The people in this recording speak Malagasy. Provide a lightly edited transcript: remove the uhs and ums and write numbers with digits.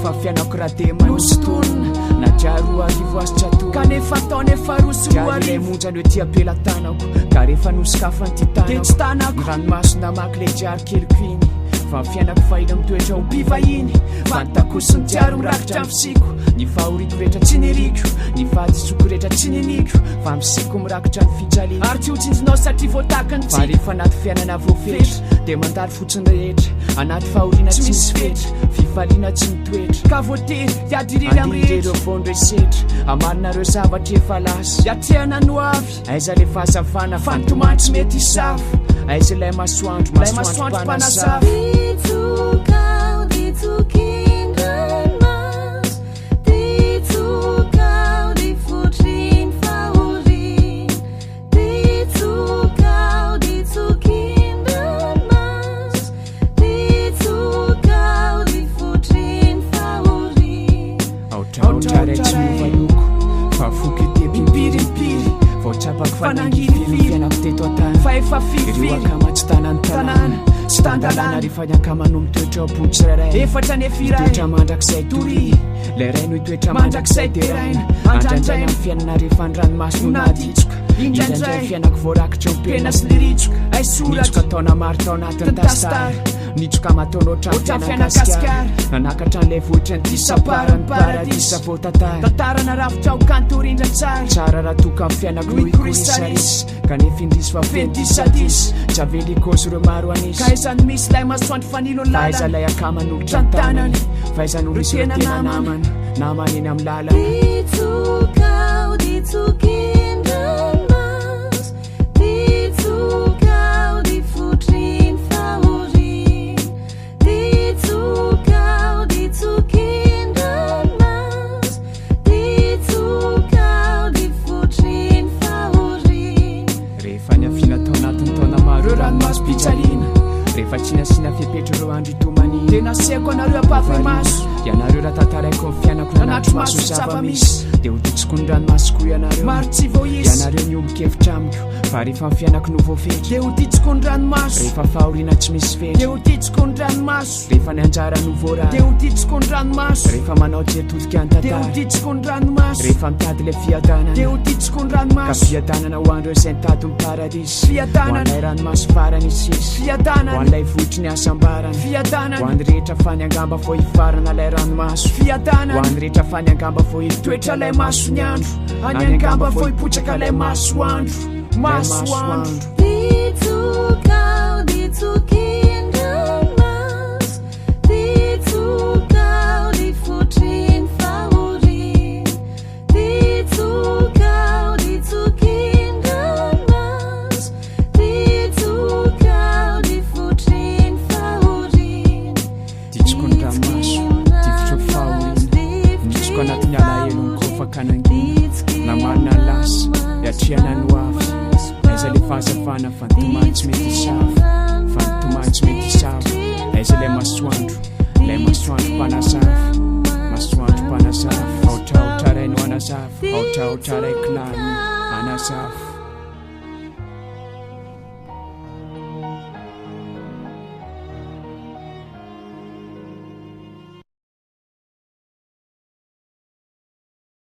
fa fianako raha de manosotona na diaro arivo asitra to kanefa taona efa rosoaray monjany hoe tia pelatanako ka rehefa nosikafany ty de tsy tanako ranomasona maky le diary keliko iny fa fianako fahina mitoetra ho mpivahiny fantakosiny diaro mirakitra amsiko ny fahoriko rehetra tsy niriko ny fahadisoko rehetra tsy niniko fa misiko mirakitra ny fijaliana ary tsy ho tsinjinao satria voatakany tsy fa rehefa anaty fiainana voafetra de mandalo fotsiny rehetra anaty fahoriana tsy misy fetra fifaliana tsy mitoetra ka voatery diadiriry amrehetra vondro esetra amalinareo zavatra efa lasa iatehana no avy aiza le fahazavana fantomantsy mety isafo aiza ilay masoandro masoandro mpanasafo fanangilifianako teto atany fa efa fiakamatsy tanany sy tandalana rehefa niakamano mitoetra ambony tsirairay efatra ny efiray toetra mandrakizay tory le ray no itoetra mandrakizay deraina andrandraina amin'ny fiainana rehefa ny ranomasino naditsoka indraindray fiainako voarakitra mpena sy liritsoka nitsoka taona maro tao anatin'ny tastara nitsoka mataona oatra fianakasikara nanakatra an'ilay vohitra ny tisaparany paradisa voatantarana rafitra ho kantorindra tsara raha toka amin'ny fiainako no ikorisarisa kanefa indrisy fa fendisadisy javelikozy reo maro anisy ka izany misy lay masoandro fanilony lala aiza lay akaman'olotra ny tanany fa izany orisy reo tena namany eny amin'ny lala rehefa tsy nasina fipetra reo andro itomany de nasiako anareo apavy maso ianareo raha tantaraiko amin'ny fianako nanatro maso zava-misy de ho ditsiko ny ranomasoko ianareo maro tsy voisy ianareo ny ombokevitra amiko fa rehefa ny fianako no voafetra de ho ditsiko ny ranomaso rehefa fahoriana tsy misy fetra de ho ditsiko ny ranomaso rehefa ny anjara no voaraha de ho ditsiko ny ranomaso rehefa manao jetodika de ho ditsiko ny ranomaso rehefa mitady le fiadanana de ho ditsiko ny ranomaso ka fiadanana ho andreo izay nitady paradisy fiadanana hoan'ilay ranomaso farany isisy fiadanana hoan'ilay vohitry ny asambarana fiadanana hoan'ny rehetra fany angamba vo hifarana lay ranomaso fiadanana hoan'ny rehetra fany angamba vo hitoetra lay maso ny andro any angamba vo hipotraka lay masoandro masoandro anatiny alahelo mikofakanangina namanina lasa iatriana no avy aiza le fahazavana fa nitomantsy mety isavy fa nitomantsy mety isavy aiza lay masoandro mpanazavy masoandro mpanazavy aotraotra raino anazavy aotraotra raikilany anazavy